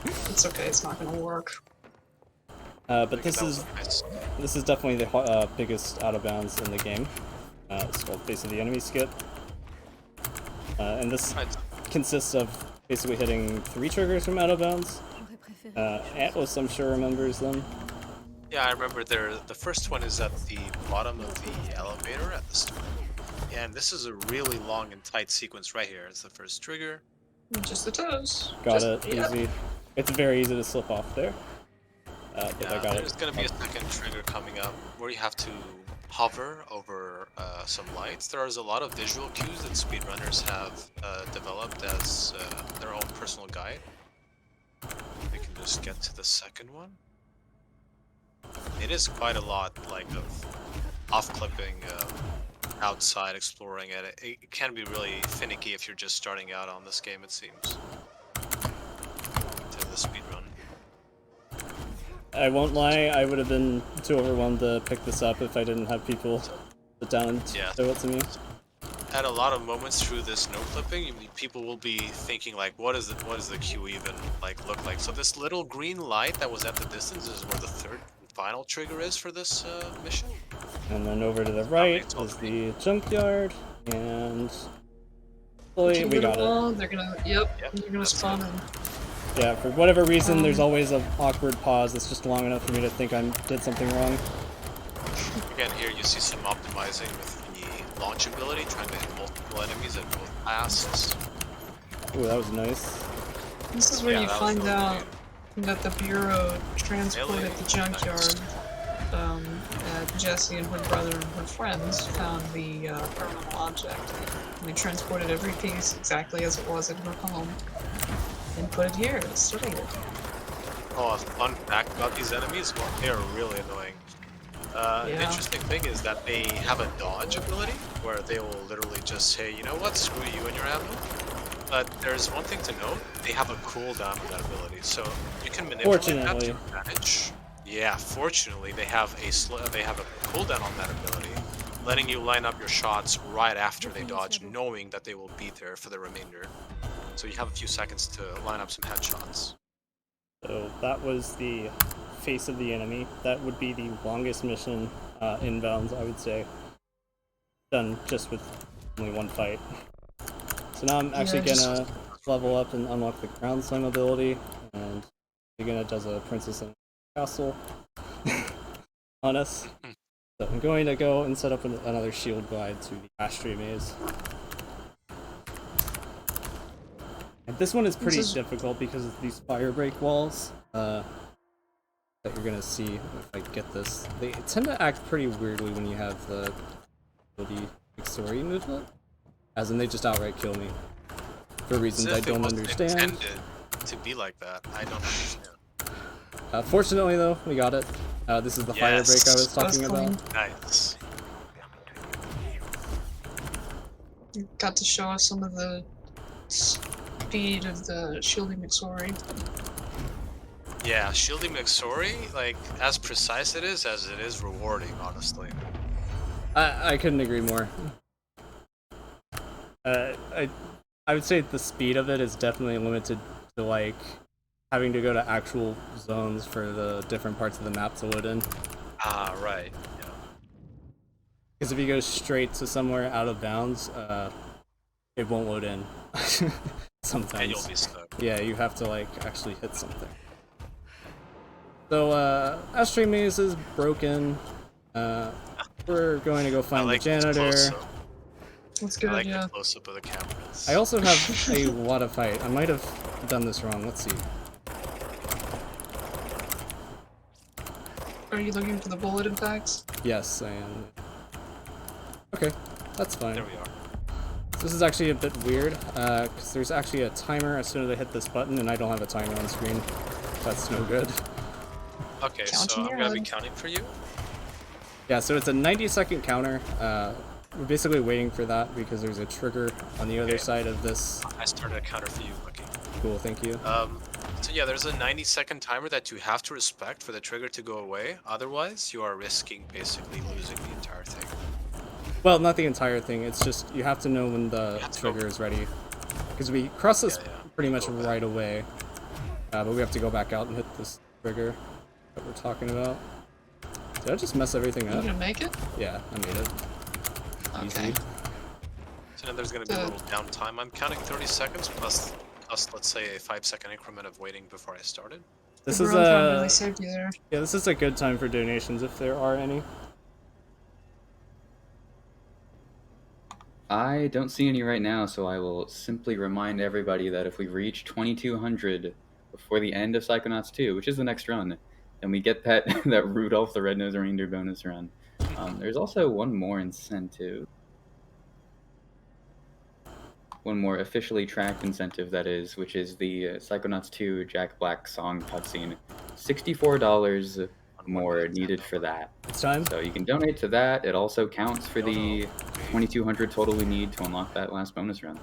C: It's okay. It's not gonna work.
A: But this is definitely the biggest out of bounds in the game. It's called Face of the Enemy Skit, and this consists of basically hitting 3 triggers from out of bounds. Atlas, I'm sure, remembers them.
B: Yeah, I remember the first one is at the bottom of the elevator at the start. And this is a really long and tight sequence right here. It's the first trigger.
C: Just the toes.
A: Got it, easy. It's very easy to slip off there. But
B: yeah,
A: I got
B: there's
A: it.
B: going to be a second trigger coming up where you have to hover over some lights. There's a lot of visual cues that speedrunners have developed as their own personal guide. We can just get to the second one. It is quite a lot, like, of off-clipping outside exploring it. It can be really finicky if you're just starting out on this game, it seems. To the speedrun.
A: I won't lie, I would have been too overwhelmed to pick this up if I didn't have people sit down and show it to me.
B: At a lot of moments through this no clipping, people will be thinking like, what is the queue even like look like? So this little green light that was at the distance is where the third and final trigger is for this mission.
A: And then over to the right is the junkyard, and hopefully we got it.
C: They're gonna, they're gonna spawn in.
A: Yeah, for whatever reason, there's always an awkward pause that's just long enough for me to think I did something wrong.
B: Again, here you see some optimizing with the launch ability, trying to hit multiple enemies at both passes.
A: Ooh, that was nice.
C: This is where
B: Yeah,
C: you
B: that was
C: find
B: really
C: out that the Bureau transported the junkyard. That Jessie and her brother and her friends found the paranormal object. And they transported every piece exactly as it was in her home and put it here to study it.
B: Oh, a fun fact about these enemies, well, they are really annoying. The interesting thing is that they have a dodge ability, where they will literally just say, you know what, screw you and your ammo. But there's one thing to note, they have a cooldown on that ability, so you can manipulate that to your advantage. Yeah, fortunately, they have a cooldown on that ability, letting you line up your shots right after they dodge, knowing that they will be there for the remainder. So you have a few seconds to line up some headshots.
A: So that was the face of the enemy. That would be the longest mission inbounds, I would say. Done just with only one fight. So now I'm actually gonna level up and unlock the ground slam ability, and Gina does a princess in a castle on us. So I'm going to go and set up another shield glide to the ashtray maze. And this one is pretty difficult because of these fire break walls that you're gonna see if I get this. They tend to act pretty weirdly when you have the story movement, as in they just outright kill me for reasons I don't understand.
B: Intended to be like that, I don't understand.
A: Fortunately, though, we got it. This is the fire break I was talking about.
B: Nice.
C: You got to show us some of the speed of the shielding McSorry.
B: Yeah, shielding McSorry, like, as precise it is as it is rewarding, honestly.
A: I couldn't agree more. I would say the speed of it is definitely limited to, like, having to go to actual zones for the different parts of the map to load in.
B: Ah, right. Yeah.
A: Because if you go straight to somewhere out of bounds, it won't load in. Sometimes.
B: And you'll be stuck.
A: Yeah, you have to, like, actually hit something. So, ashtray maze is broken. We're going to go find the janitor.
C: That's good,
B: I like the close-up of the cameras.
A: I also have a lot of fight. I might have done this wrong. Let's see.
C: Are you looking for the bulleted facts?
A: Yes, I am. Okay, that's fine.
B: There we are.
A: This is actually a bit weird, because there's actually a timer as soon as I hit this button, and I don't have a timer on screen. That's no good.
B: Okay, so I'm gonna be counting for you.
A: Yeah, so it's a 90-second counter. We're basically waiting for that because there's a trigger on the other side of this.
B: I started a counter for you, Bucky.
A: Cool, thank you.
B: So yeah, there's a 90-second timer that you have to respect for the trigger to go away. Otherwise, you are risking basically losing the entire thing.
A: Well, not the entire thing. It's just you have to know when the trigger is ready. Because we cross this pretty much right away. But we have to go back out and hit this trigger that we're talking about. Did I just mess everything up?
C: You gonna make it?
A: Yeah, I made it.
C: Okay.
A: Easy.
B: So now there's gonna be a little downtime. I'm counting 30 seconds plus let's say a 5-second increment of waiting before I started.
A: This
C: is really saved you there.
A: Yeah, this is a good time for donations if there are any.
D: I don't see any right now, so I will simply remind everybody that if we reach 2,200 before the end of Psychonauts 2, which is the next run, then we get that Rudolph the Red-Nosed Reindeer bonus run. There's also one more incentive. One more officially tracked incentive, that is, which is the Psychonauts 2 Jack Black song cutscene. $64 more needed for that.
A: It's time.
D: So you can donate to that. It also counts for the 2,200 total we need to unlock that last bonus run.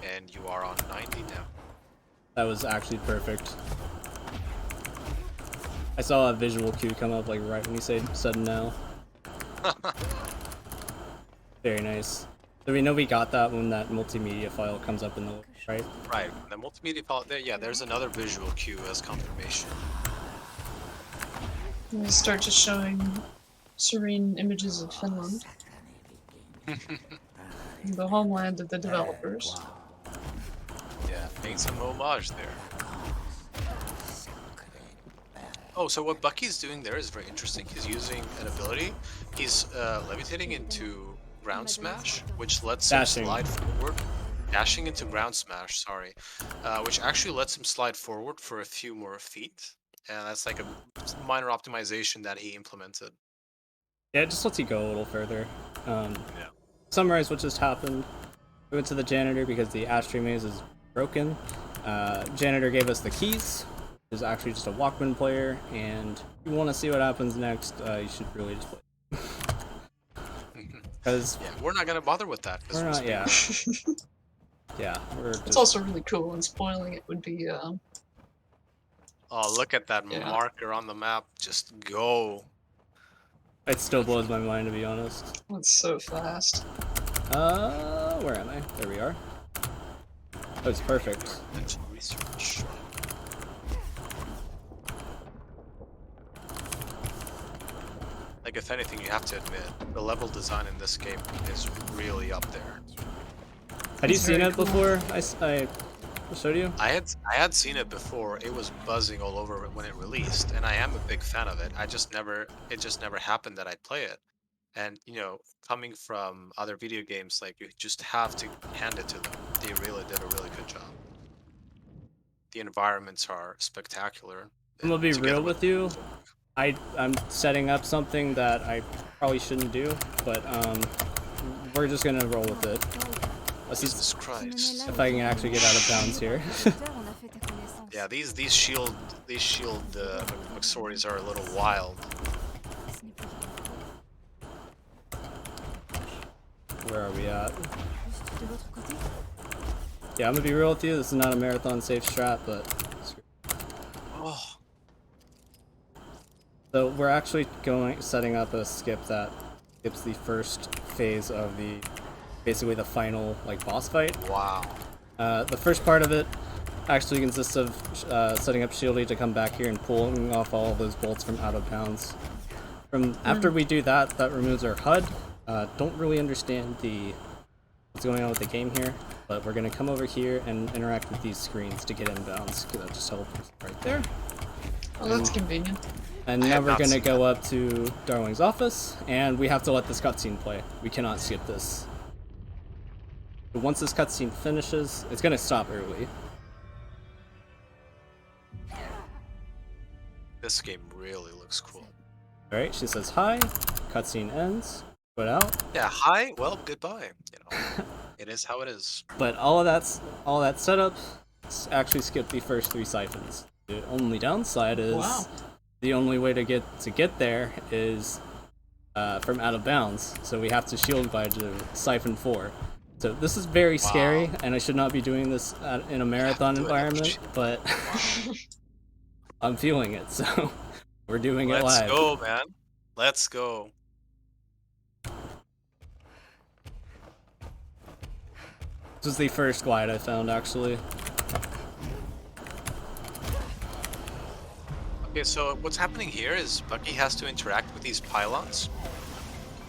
B: And you are on 90 now.
A: That was actually perfect. I saw a visual cue come up like right when you said sudden now. Very nice. So we know we got that when that multimedia file comes up in the right?
B: Right. The multimedia file there, yeah, there's another visual cue as confirmation.
C: We start just showing serene images of Finland. The homeland of the developers.
B: Yeah, Paying some homage there. Oh, so what Bucky's doing there is very interesting. He's using an ability. He's levitating into ground smash, which lets
A: Dashing.
B: him slide forward. Dashing into ground smash, sorry. Which actually lets him slide forward for a few more feet. And that's like a minor optimization that he implemented.
A: Yeah, it just lets you go a little further.
B: Yeah.
A: Summarize what just happened. We went to the janitor because the ashtray maze is broken. Janitor gave us the keys. Is actually just a Walkman player, and if you want to see what happens next, you should really just play. Because
B: Yeah, we're not gonna bother with that. 'Cause
A: we're not, yeah, yeah, we're
C: It's
A: just,
C: also really cool, and spoiling it would be
B: Oh, look at that
C: Yeah.
B: marker on the map. Just go.
A: it still blows my mind, to be honest.
C: it's so fast.
A: Where am I? There we are. Oh, it's perfect.
B: Mental research. Like, if anything, you have to admit, the level design in this game is really up there.
A: Had you
C: It's
A: seen
C: very
A: it
C: cool.
A: before? I showed you?
B: I had seen it before. It was buzzing all over when it released, and I am a big fan of it. It just never happened that I'd play it. And you know, coming from other video games, like you just have to hand it to them. They really did a really good job. The environments are spectacular.
A: I'm gonna be
B: together
A: real with you. I'm setting up something that I probably shouldn't do, but we're just gonna roll with it. Let's see
B: Jesus Christ.
A: if I can actually get out of bounds here.
B: Yeah, these shield McSorties are a little wild.
A: Where are we at? Yeah, I'm gonna be real with you. This is not a marathon safe strat, but
B: Oh,
A: so we're actually setting up a skip that skips the first phase of basically the final like boss fight.
B: wow.
A: The first part of it actually consists of setting up Shieldy to come back here and pulling off all of those bolts from out of bounds. After we do that, that removes our HUD. Don't really understand what's going on with the game here, but we're gonna come over here and interact with these screens to get inbounds. That just helps right there.
C: Oh, that's convenient.
A: And
B: I
A: now
B: have
A: we're
B: not
A: gonna
B: seen
A: go up to Darling's office, and we have to let this cutscene play. We cannot skip this. But once this cutscene finishes, it's gonna stop early.
B: This game really looks cool.
A: Alright, she says hi, cutscene ends, put out.
B: Yeah, hi, well, goodbye. You know, it is how it is.
A: But all that setup actually skipped the first 3 siphons. The only downside is
C: Wow.
A: the only way to get there is from out of bounds. So we have to shield by to siphon 4. So this is very scary, and I should not be doing this in a marathon
B: do it.
A: environment, but I'm feeling it, so we're doing it
B: Let's
A: live.
B: go, man. Let's go.
A: This was the first glide I found, actually.
B: Okay, so what's happening here is Bucky has to interact with these pylons,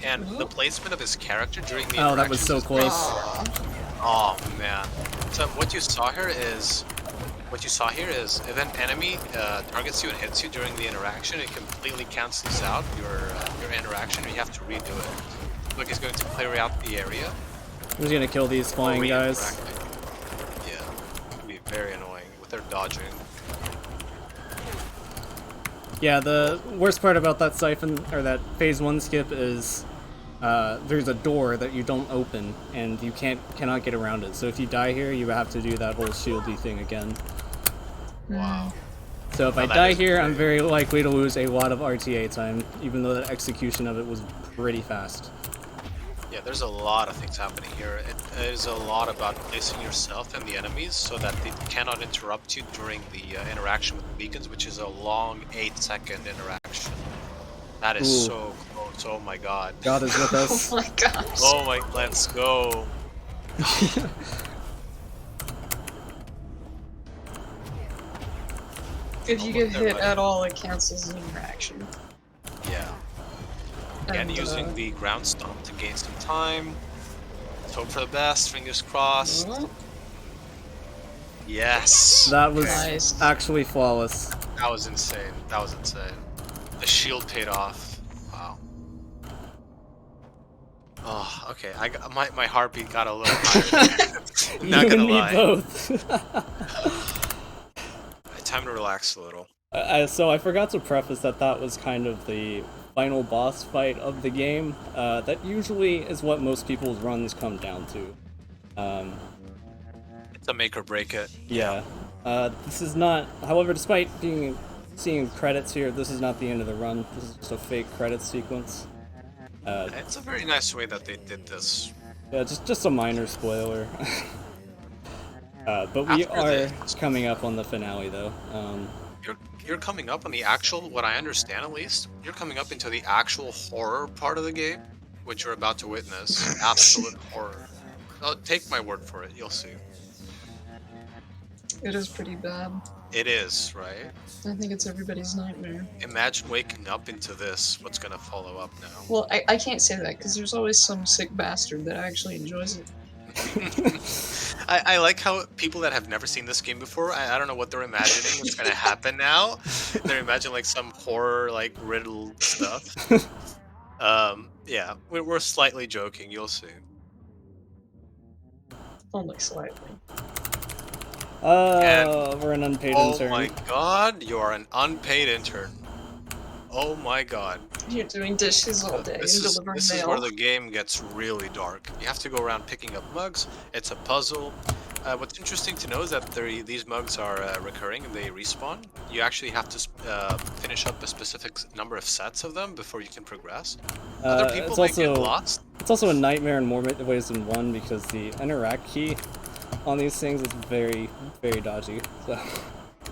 B: and the placement of his character during the
A: Oh, that was so
B: interactions is-
A: close.
B: Oh man. So what you saw here is if an enemy targets you and hits you during the interaction, it completely cancels out your interaction. And you have to redo it. Bucky's going to clear out the area.
A: I'm just gonna kill these flying guys.
B: Re-interacting. Yeah, it'll be very annoying with their dodging.
A: Yeah, the worst part about that siphon, or that phase 1 skip is there's a door that you don't open, and you cannot get around it. So if you die here, you have to do that whole shieldy thing again.
B: Wow.
A: So if I
B: that
A: die
B: is
A: here, I'm
B: great.
A: very likely to lose a lot of RTA time, even though the execution of it was pretty fast.
B: Yeah, there's a lot of things happening here. It is a lot about placing yourself and the enemies so that they cannot interrupt you during the interaction with the beacons, which is a long 8-second interaction. That is
A: Ooh.
B: so close. Oh my god.
A: God is with us.
C: Oh my gosh.
B: Oh my, let's go.
C: If you get hit at all, it cancels the interaction.
B: Yeah. Again,
C: And,
B: using the ground stomp to gain some time. Let's hope for the best, fingers crossed. Yes.
A: That was
C: Nice.
A: actually flawless.
B: That was insane. That was insane. The shield paid off. Wow. Oh, okay. My heartbeat got a little higher.
A: You
B: Not
A: and
B: gonna
A: me
B: lie.
A: both.
B: Time to relax a little.
A: So I forgot to preface that was kind of the final boss fight of the game. That usually is what most people's runs come down to.
B: It's a make or break it.
A: Yeah. This is not. However, despite seeing credits here, this is not the end of the run. This is just a fake credits sequence.
B: It's a very nice way that they did this.
A: Yeah, just a minor spoiler. But we
B: After
A: are
B: this-
A: coming up on the finale, though.
B: You're coming up on the actual, what I understand at least, you're coming up into the actual horror part of the game, which you're about to witness. Absolute horror. Oh, take my word for it, you'll see.
C: It is pretty bad.
B: It is, right?
C: I think it's everybody's nightmare.
B: Imagine waking up into this, what's gonna follow up now.
C: Well, I can't say that because there's always some sick bastard that actually enjoys it.
B: I like how people that have never seen this game before, I don't know what they're imagining what's gonna happen now. They're imagining like some horror, like riddle stuff. Yeah, we're slightly joking, you'll see.
C: Only slightly.
A: We're an unpaid intern.
B: Oh my god, you are an unpaid intern. Oh my god.
C: You're doing dishes all day and delivering
B: This is
C: mail.
B: where the game gets really dark. You have to go around picking up mugs. It's a puzzle. What's interesting to know is that these mugs are recurring and they respawn. You actually have to finish up a specific number of sets of them before you can progress. Other people
A: it's
B: might get
A: also
B: lost.
A: it's also a nightmare in more ways than one because the interact key on these things is very, very dodgy. So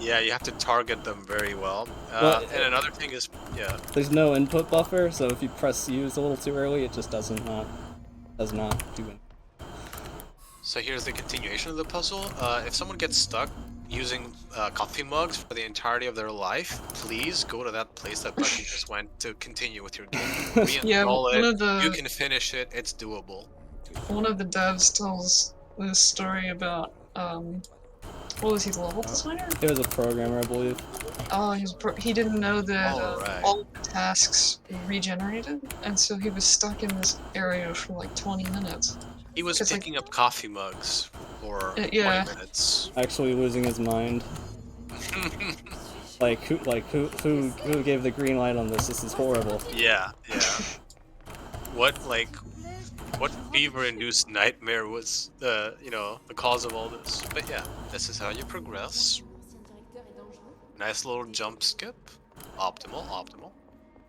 B: Yeah, you have to target them very well.
A: Well,
B: and another thing is, yeah,
A: there's no input buffer, so if you press use a little too early, it just does not do it.
B: so here's the continuation of the puzzle. If someone gets stuck using coffee mugs for the entirety of their life, please go to that place that Bucky just went to continue with your game.
C: Yeah,
B: Reinstall
C: one
B: it.
C: of the-
B: You can finish it. It's doable.
C: One of the devs tells this story about, what was he, the level designer?
A: It was a programmer, I believe.
C: Oh, he didn't know that
B: Alright.
C: all the tasks regenerated, and so he was stuck in this area for like 20 minutes.
B: He was
C: 'Cause, like-
B: picking up coffee mugs for
C: yeah.
B: 20 minutes.
A: Actually losing his mind. Who gave the green light on this? This is horrible.
B: Yeah. What fever-induced nightmare was the cause of all this? But yeah, this is how you progress. Nice little jump skip. Optimal.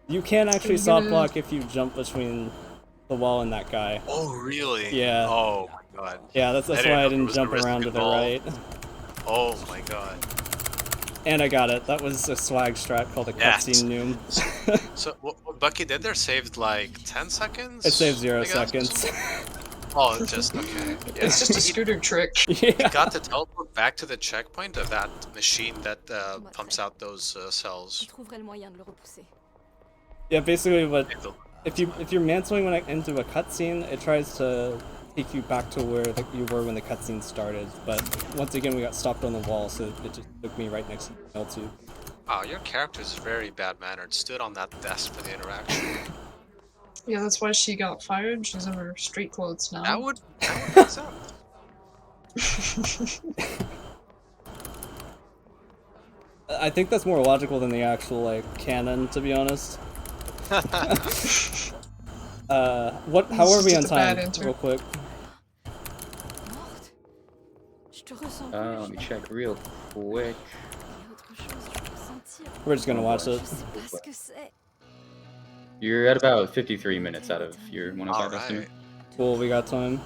A: You can actually
C: you're
A: soft
C: gonna-
A: block if you jump between the wall and that guy.
B: Oh really?
A: Yeah.
B: Oh my god.
A: Yeah, that's
B: I
A: why
B: didn't
A: I
B: know there
A: didn't
B: was
A: jump
B: a risk
A: around to the
B: involved.
A: right.
B: Oh my god.
A: And I got it. That was a swag strat called a
B: Yes.
A: cutscene noom.
B: So what Bucky did there saved like 10 seconds?
A: It saved 0
B: I guess?
A: seconds.
B: Oh, it's just okay. Yeah.
C: It's just a scooter trick.
B: He
A: Yeah.
B: got to teleport back to the checkpoint of that machine that pumps out those cells.
A: Yeah, basically, but if you're mantling into a cutscene, it tries to take you back to where you were when the cutscene started. But once again, we got stopped on the wall, so it just took me right next to the L2.
B: Wow, your character is very bad-mannered. Stood on that desk for the interaction.
C: Yeah, that's why she got fired. She's in her street clothes now.
B: That would make sense.
A: I think that's more logical than the actual canon, to be honest. How are we on
C: just a bad
A: time,
C: intern.
A: real quick?
D: Let me check real quick.
A: We're just gonna watch it.
D: You're at about 53 minutes out of your 105
B: Alright.
D: estimate.
A: Cool, we got time.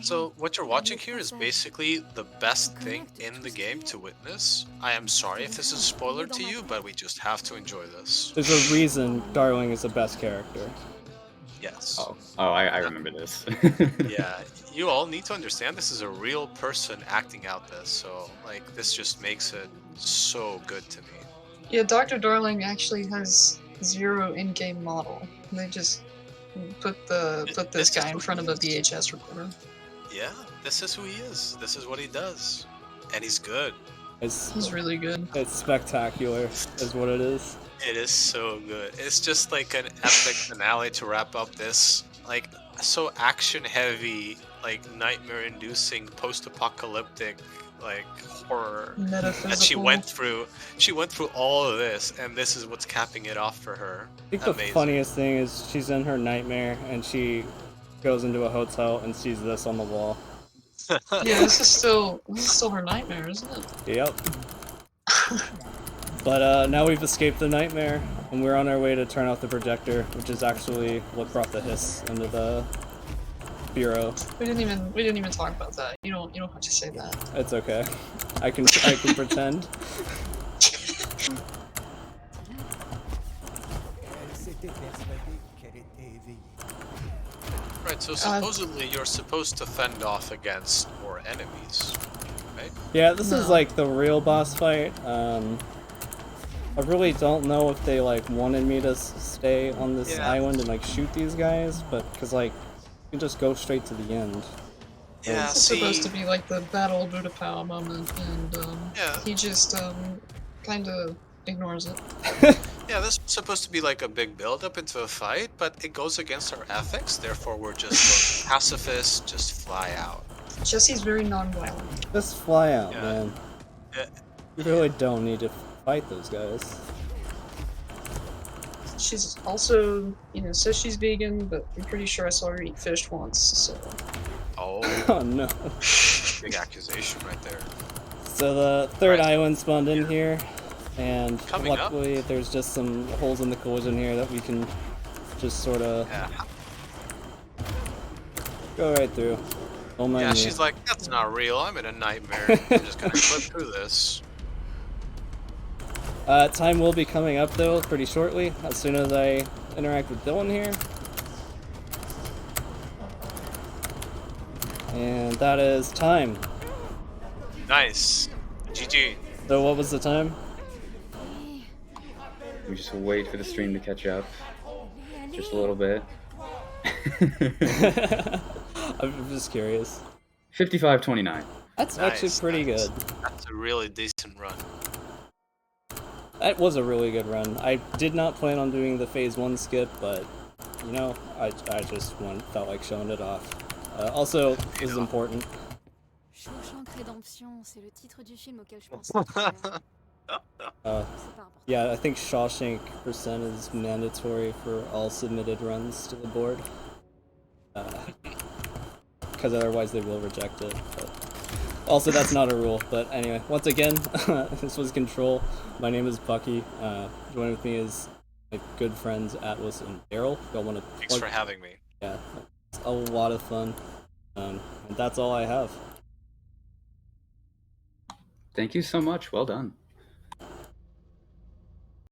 B: So what you're watching here is basically the best thing in the game to witness. I am sorry if this is a spoiler to you, but we just have to enjoy this.
A: There's a reason Darling is the best character.
B: Yes.
D: I remember this.
B: Yeah, you all need to understand this is a real person acting out this, so like this just makes it so good to me.
C: Yeah, Dr. Darling actually has 0 in-game model. They just put this guy in front of a VHS recorder.
B: Yeah, this is who he is. This is what he does. And he's good.
C: He's really good.
A: It's spectacular, is what it is.
B: It is so good. It's just like an epic finale to wrap up this, like, so action-heavy, like, nightmare-inducing, post-apocalyptic, like, horror that she
C: Metaphysical.
B: went through. She went through all of this, and this is what's capping it off for her.
A: I think the funniest thing is she's in her nightmare and she goes into a hotel and sees this on the wall.
C: Yeah, this is still her nightmare, isn't it?
A: Yep. But now we've escaped the nightmare and we're on our way to turn off the projector, which is actually what brought the hiss into the bureau.
C: We didn't even talk about that. You don't have to say that.
A: It's okay. I can pretend.
B: Right, so supposedly you're supposed to fend off against more enemies, right?
A: Yeah, this is like the real boss fight. I really don't know if they like wanted me to stay on this island and like shoot these guys, but because like you can just go straight to the end.
B: Yeah,
C: It's supposed to be like the Battle of Budapow moment, and he just kind of ignores it.
B: Yeah, this is supposed to be like a big build-up into a fight, but it goes against our ethics, therefore we're just pacifists, just fly out.
C: Jesse's very non-violent.
A: Just fly out, man.
B: Yeah.
A: You really don't need to fight those guys.
C: She's also, says she's vegan, but I'm pretty sure I saw her eat fish once, so...
B: Oh.
A: Oh no.
B: Big accusation right there.
A: So the third island spawned in here, and
B: Coming
A: luckily there's just some holes in the collision here that we can just sort of go right through. Don't mind
B: Yeah,
A: me.
B: she's like, that's not real, I'm in a nightmare. I'm just gonna clip through this.
A: Time will be coming up though, pretty shortly, as soon as I interact with Dylan here. And that is time.
B: Nice. GG.
A: So what was the time?
D: We just wait for the stream to catch up. Just a little bit.
A: I'm just curious.
D: 55:29.
A: That's actually pretty good.
B: That's a really decent run.
A: That was a really good run. I did not plan on doing the phase 1 skip, but I just felt like showing it off. Also, this is important. Yeah, I think Shawshank % is mandatory for all submitted runs to the board. Because otherwise they will reject it. But also, that's not a rule. But anyway, once again, this was Control. My name is Bucky. Joining with me is my good friends Atlas and Daryl. Y'all want to?
B: Thanks for having me.
A: Yeah, it's a lot of fun. And that's all I have.
D: Thank you so much. Well done.